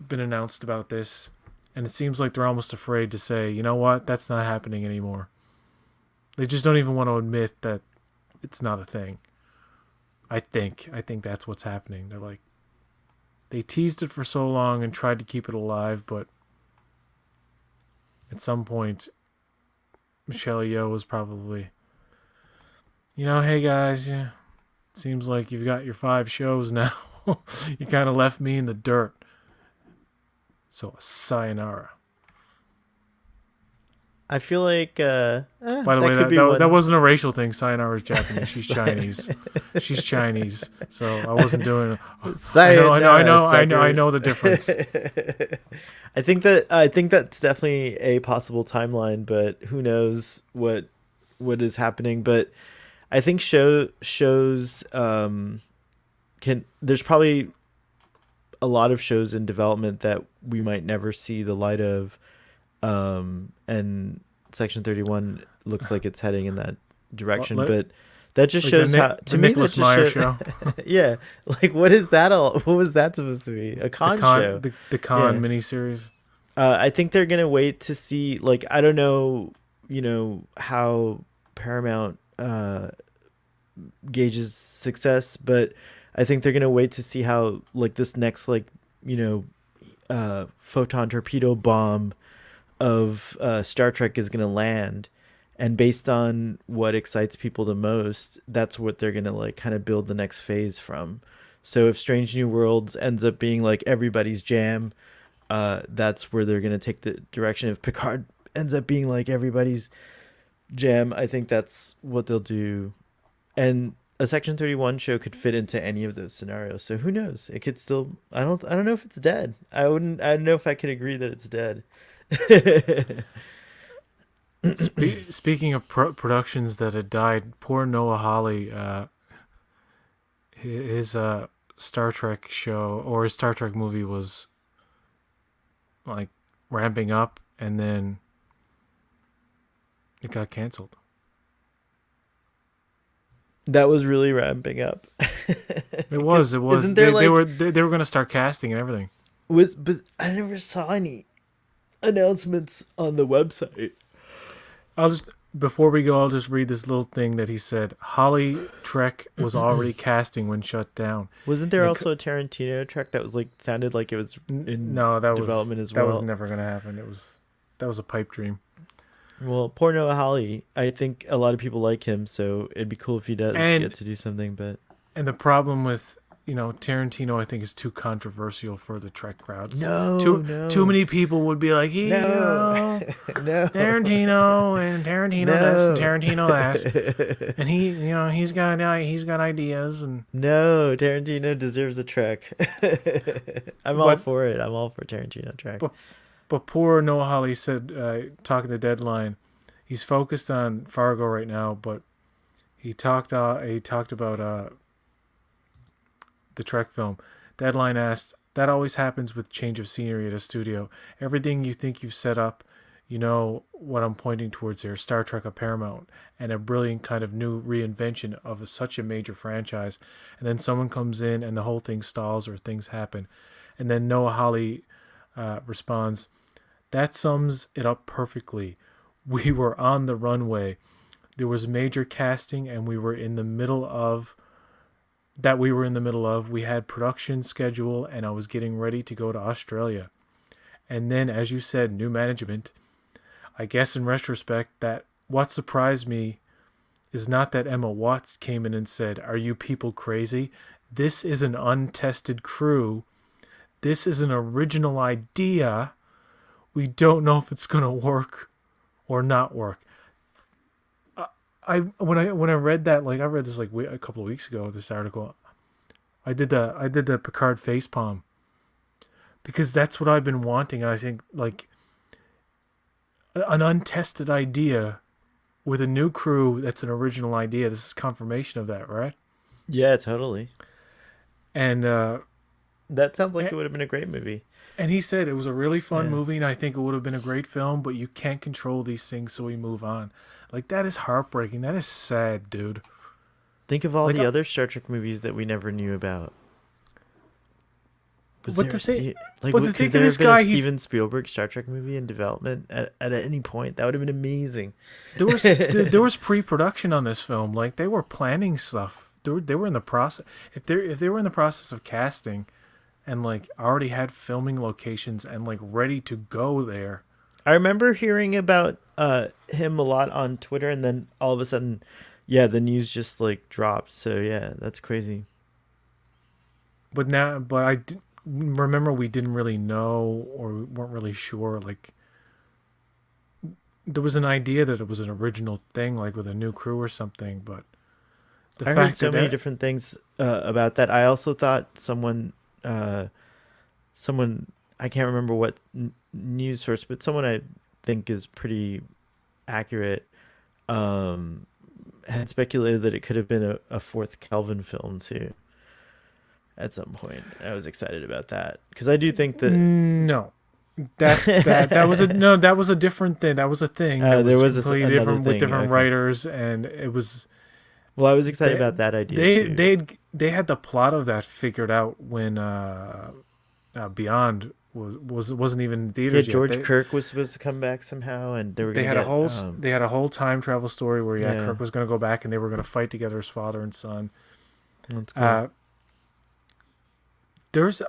been announced about this. And it seems like they're almost afraid to say, you know what, that's not happening anymore. They just don't even want to admit that it's not a thing. I think that's what's happening. They're like, they teased it for so long and tried to keep it alive, but at some point, Michelle Yeoh was probably, hey guys, yeah, seems like you've got your 5 shows now. You kind of left me in the dirt. So, sayonara. I feel like, by the way, that wasn't a racial thing. Sayonara is Japanese. She's Chinese. She's Chinese. So I wasn't doing. I know the difference. I think that's definitely a possible timeline, but who knows what is happening. But I think shows there's probably a lot of shows in development that we might never see the light of. And Section 31 looks like it's heading in that direction. But That just Like shows the how to the me Nicholas that Meyer just show. yeah, like what is that all? What was that supposed to be? A con show? The con Yeah. miniseries. I think they're gonna wait to see. Like I don't know, how Paramount gauges success, but I think they're gonna wait to see how like this next photon torpedo bomb of Star Trek is gonna land, and based on what excites people the most, that's what they're gonna like kind of build the next phase from. So if Strange New Worlds ends up being like everybody's jam, that's where they're gonna take the direction. If Picard ends up being like everybody's jam, I think that's what they'll do. And a Section 31 show could fit into any of those scenarios. So who knows? It could still. I don't know if it's dead. I don't know if I could agree that it's dead. Speaking of productions that had died, poor Noah Hawley, his Star Trek show or his Star Trek movie was like ramping up, and then it got canceled. That was really ramping up. It was. Isn't there they were going to start casting and everything. But I never saw any announcements on the website. Before we go, I'll just read this little thing that he said. Holly Trek was already casting when shut down. Wasn't there also a Tarantino Trek that was like sounded like it was in development as well? That was never going to happen. That was a pipe dream. Well, poor Noah Hawley. I think a lot of people like him, so it'd be cool if he does get to do something. But the problem with Tarantino, I think, is too controversial for the Trek crowd. No, too many people would be like, no, Tarantino and Tarantino this and Tarantino that, and he's got ideas and no, Tarantino deserves a Trek. I'm all for it. I'm all for Tarantino Trek. But poor Noah Hawley said, talking to Deadline, he's focused on Fargo right now, but he talked about the Trek film. Deadline asked, that always happens with change of scenery at a studio. Everything you think you've set up, what I'm pointing towards here, Star Trek at Paramount, and a brilliant kind of new reinvention of such a major franchise. And then someone comes in and the whole thing stalls or things happen. And then Noah Hawley responds, that sums it up perfectly. We were on the runway. There was major casting and we were in the middle of. We had production schedule and I was getting ready to go to Australia. And then, as you said, new management. I guess in retrospect that what surprised me is not that Emma Watts came in and said, are you people crazy? This is an untested crew. This is an original idea. We don't know if it's going to work or not work. When I read that, like I read this like a couple of weeks ago, this article, I did the Picard facepalm because that's what I've been wanting. I think like an untested idea with a new crew that's an original idea. This is confirmation of that, right? Yeah, totally. And that sounds like it would have been a great movie. And he said it was a really fun movie, and I think it would have been a great film, but you can't control these things, so we move on. Like, that is heartbreaking. That is sad, dude. Think of all the other Star Trek movies that we never knew about. But the thing could there have been a Steven Spielberg Star Trek movie in development at any point? That would have been amazing. There was pre-production on this film. Like, they were planning stuff. They were in the process. If they were in the process of casting, and like already had filming locations and like ready to go there. I remember hearing about him a lot on Twitter, and then all of a sudden, the news just like dropped. So yeah, that's crazy. But I remember we didn't really know, or we weren't really sure. Like, there was an idea that it was an original thing, like with a new crew or something. But I heard so many different things about that. I also thought someone I can't remember what news source, but someone I think is pretty accurate had speculated that it could have been a fourth Kelvin film too at some point. I was excited about that because I do think that that was a different thing. That was a thing. There was completely different thing, with different writers, and it was Well, I was excited about that idea too. They had the plot of that figured out when Beyond wasn't even in Yeah, theaters yet. George Kirk was supposed to come back somehow, and they were They gonna had a get whole they had a whole time travel story where yeah, Kirk was going to go back and they were going to fight together as father and son. that's cool. There's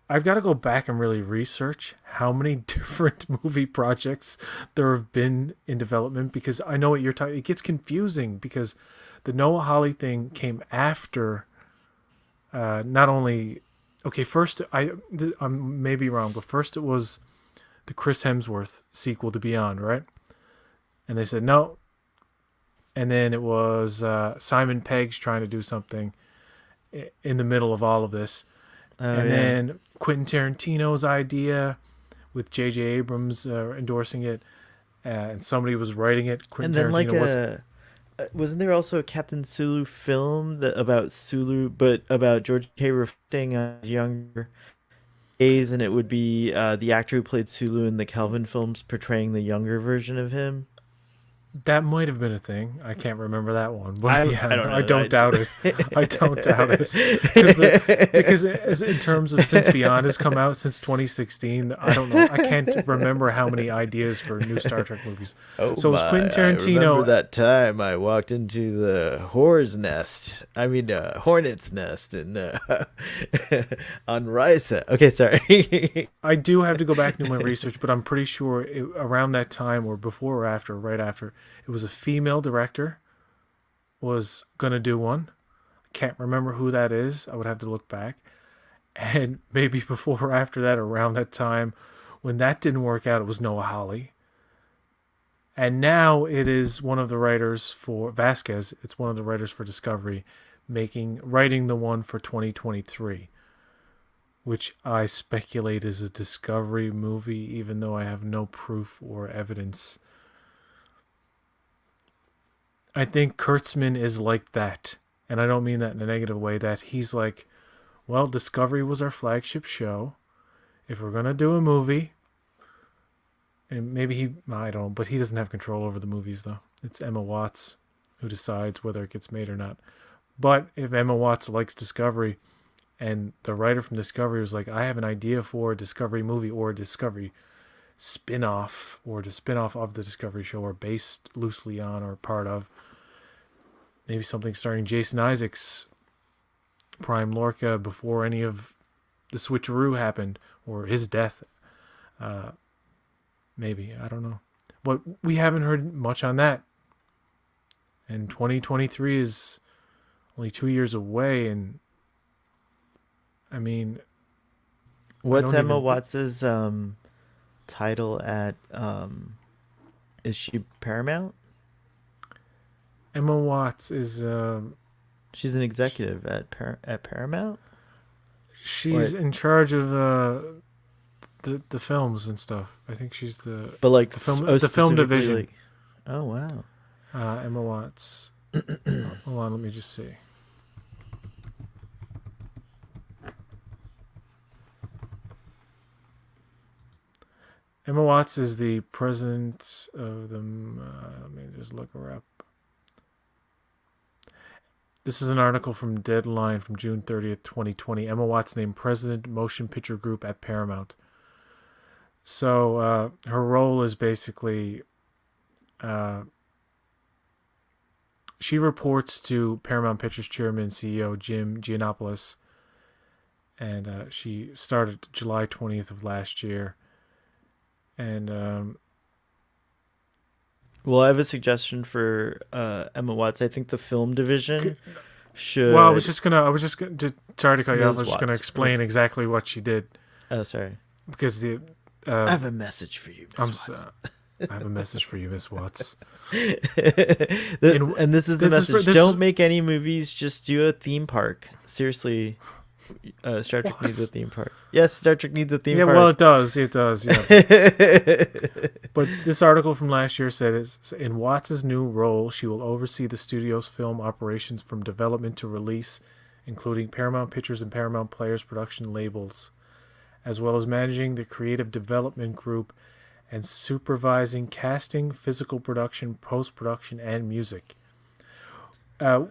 I've got to go back and really research how many different movie projects there have been in development, because I know what you're talking. It gets confusing because the Noah Hawley thing came after. Not only, okay, first I may be wrong, but first it was the Chris Hemsworth sequel to Beyond, right? And they said no. And then it was Simon Pegg's trying to do something in the middle of all of this. Then Quentin Tarantino's idea with J.J. Abrams endorsing it, and somebody was writing it. Quentin and then Tarantino wasn't there also a Captain Sulu film about Sulu, but about George K. reflecting on younger days, and it would be the actor who played Sulu in the Kelvin films portraying the younger version of him. That might have been a thing. I can't remember that one. But I don't know. I don't doubt it. I don't doubt it. Because in terms of since Beyond has come out since 2016, I don't know. I can't remember how many ideas for new Star Trek movies. Oh, so it was Quentin Tarantino. I remember that time I walked into the hornet's nest in on Risa. Okay, sorry. I do have to go back and do my research, but I'm pretty sure around that time or before or after, right after, it was a female director was going to do one. I can't remember who that is. I would have to look back. And maybe before or after that, around that time, when that didn't work out, it was Noah Hawley. And now it is one of the writers for Vasquez. It's one of the writers for Discovery writing the one for 2023, which I speculate is a Discovery movie, even though I have no proof or evidence. I think Kurtzman is like that. And I don't mean that in a negative way, that he's like, well, Discovery was our flagship show. If we're going to do a movie, and maybe but he doesn't have control over the movies, though. It's Emma Watts who decides whether it gets made or not. But if Emma Watts likes Discovery, and the writer from Discovery was like, I have an idea for a Discovery movie or a Discovery spin-off, or the spin-off of the Discovery show, or based loosely on or part of, maybe something starring Jason Isaacs, Prime Lorca, before any of the switcheroo happened, or his death. Maybe, I don't know. But we haven't heard much on that. And 2023 is only 2 years away, and I mean, what's Emma Watts's title at is she Paramount? Emma Watts is she's an executive at Paramount. She's in charge of the films and stuff. I think she's the the film division. Like, oh wow. Emma Watts. Hold on, let me just see. Emma Watts is the president of the... let me just look her up. This is an article from Deadline from June 30th, 2020. Emma Watts named president Motion Picture Group at Paramount. So her role is basically... she reports to Paramount Pictures Chairman and CEO Jim Giannopoulos. And she started July 20th of last year. And well, I have a suggestion for Emma Watts. I think the film division should. Well, I was just gonna sorry to cut you off. I was just gonna explain exactly what she did. Oh, sorry. Because I have a message for you, Miss Watts. I have a message for you, Miss Watts. And this is the message: don't make any movies. Just do a theme park. Seriously. Star Trek needs a theme park. Yes, Star Trek needs a theme park. Yeah, well, it does. It does, yeah. But this article from last year said, in Watts' new role, she will oversee the studio's film operations from development to release, including Paramount Pictures and Paramount Players production labels, as well as managing the creative development group and supervising casting, physical production, post-production, and music.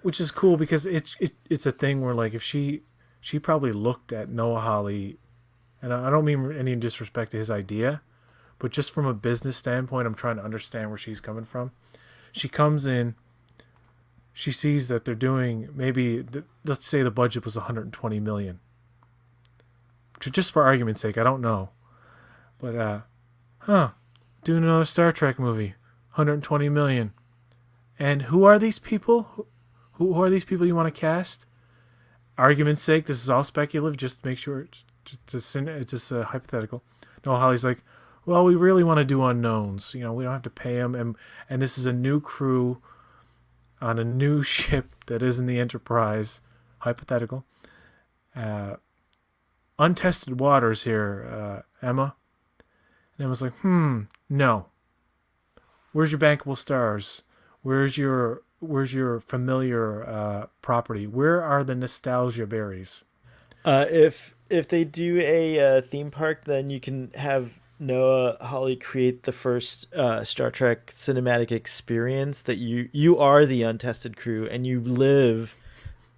which is cool because it's a thing where like if she probably looked at Noah Hawley, and I don't mean any disrespect to his idea, but just from a business standpoint, I'm trying to understand where she's coming from. She comes in, she sees that they're doing let's say the budget was 120 million. Just for argument's sake, I don't know, but doing another Star Trek movie, 120 million, and who are these people? Who are these people you want to cast? Argument's sake, this is all speculative. Just to make sure it's just hypothetical. Noah Hawley's like, well, we really want to do unknowns. We don't have to pay them, and this is a new crew on a new ship that isn't the Enterprise. Hypothetical. Untested waters here, Emma. And Emma's like, no. Where's your bankable stars? Where's your familiar property? Where are the nostalgia berries? If they do a theme park, then you can have Noah Hawley create the first Star Trek cinematic experience that you are the untested crew and you live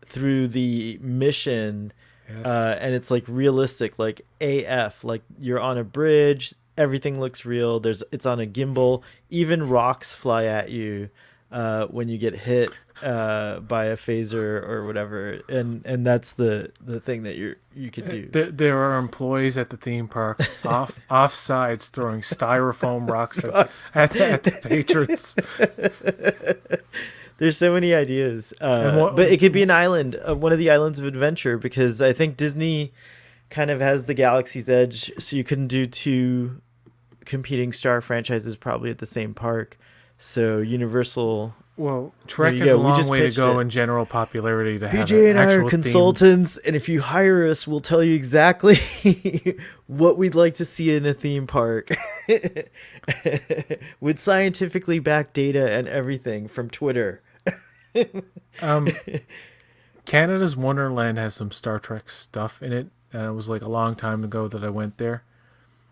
through the mission. Yes. And it's like realistic, like AF, like you're on a bridge, everything looks real. It's on a gimbal, even rocks fly at you when you get hit by a phaser or whatever, and that's the thing that you could do. There are employees at the theme park offsides throwing styrofoam rocks at the patrons. There's so many ideas, but it could be an island, one of the islands of adventure, because I think Disney kind of has the Galaxy's Edge, so you couldn't do two competing star franchises probably at the same park. So Universal. Well, Trek has a long way to go in general popularity to have PJ an and I actual are consultants, theme. And if you hire us, we'll tell you exactly what we'd like to see in a theme park with scientifically backed data and everything from Twitter. Canada's Wonderland has some Star Trek stuff in it, and it was like a long time ago that I went there.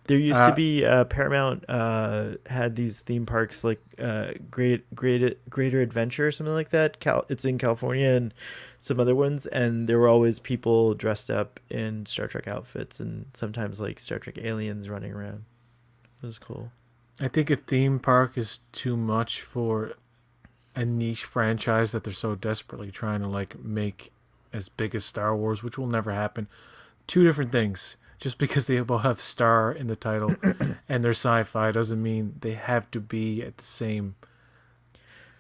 There used to be Paramount had these theme parks like Greater Adventure or something like that. It's in California and some other ones, and there were always people dressed up in Star Trek outfits and sometimes like Star Trek aliens running around. It was cool. I think a theme park is too much for a niche franchise that they're so desperately trying to like make as big as Star Wars, which will never happen. Two different things. Just because they both have star in the title and they're sci-fi doesn't mean they have to be at the same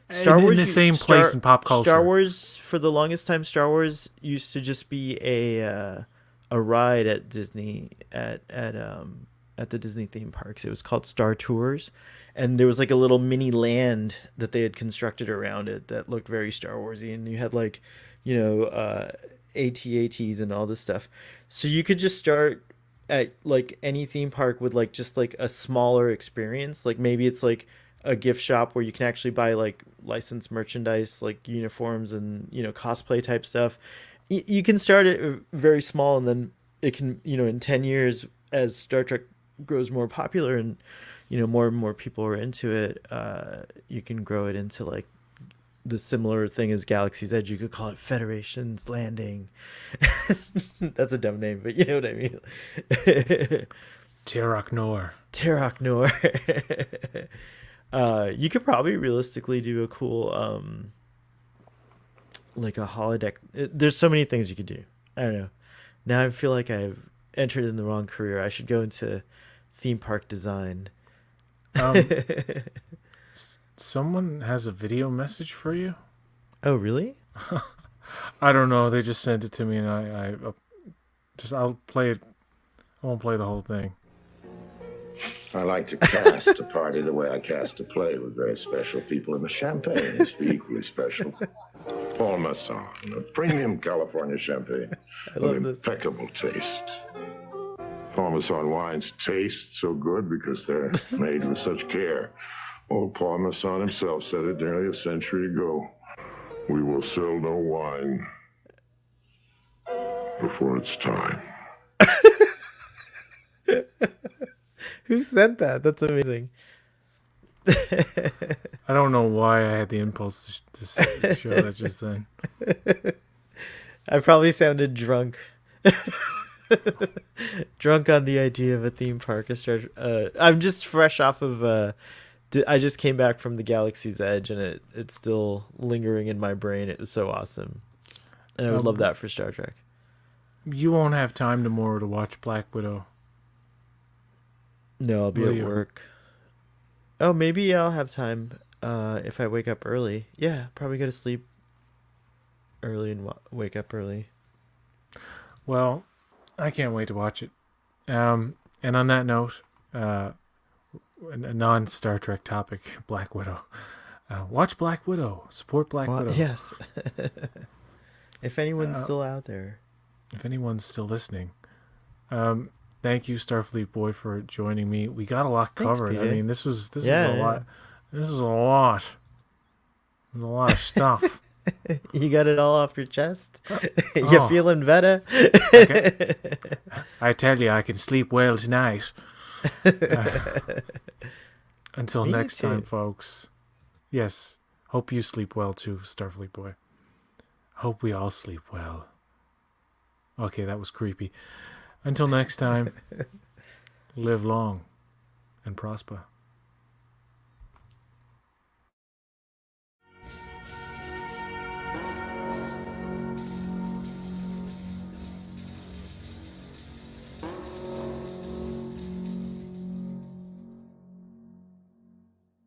in the same place in pop culture. Star Wars, for the longest time, Star Wars used to just be a ride at Disney at the Disney theme parks. It was called Star Tours, and there was like a little mini land that they had constructed around it that looked very Star Warsy, and you had like, AT-ATs and all this stuff. So you could just start at like any theme park with like just like a smaller experience. Like maybe it's like a gift shop where you can actually buy like licensed merchandise, like uniforms and, cosplay type stuff. You can start it very small, and then it can, in 10 years as Star Trek grows more popular and, more and more people are into it, you can grow it into like the similar thing as Galaxy's Edge. You could call it Federation's Landing. That's a dumb name, but you know what I mean. Terok Nor. You could probably realistically do a cool, like a holodeck. There's so many things you could do. I don't know. Now I feel like I've entered in the wrong career. I should go into theme park design. Someone has a video message for you. Oh, really? I don't know. They just sent it to me, and I'll play it. I won't play the whole thing. I like to cast a party the way I cast a play with very special people, and the champagne is equally special. Paul Masson, a premium California champagne of impeccable taste. Paul Masson wines taste so good because they're made with such care. Old Paul Masson himself said it nearly a century ago. We will sell no wine before it's time. Who sent that? That's amazing. I I don't know why I had the impulse to show that just then. I probably sounded drunk. Drunk on the idea of a theme park. I'm just fresh off of... I just came back from the Galaxy's Edge, and it's still lingering in my brain. It was so awesome. And I would love that for Star Trek. You won't have time tomorrow to watch Black Widow. No, I'll be at work. Oh, maybe I'll have time if I wake up early. Yeah, probably go to sleep early and wake up early. Well, I can't wait to watch it. And on that note, a non-Star Trek topic, Black Widow. Watch Black Widow. Support Black Widow. Yes. If anyone's still out there. If anyone's still listening. Thank you, Starfleet Boy, for joining me. We got a lot covered. I mean, this was a lot. This was a lot. There's a lot of stuff. You got it all off your chest? You feeling better? Okay. I tell you, I can sleep well tonight. Until next time, folks. Yes, hope you sleep well too, Starfleet Boy. Hope we all sleep well. Okay, that was creepy. Until next time, live long and prosper.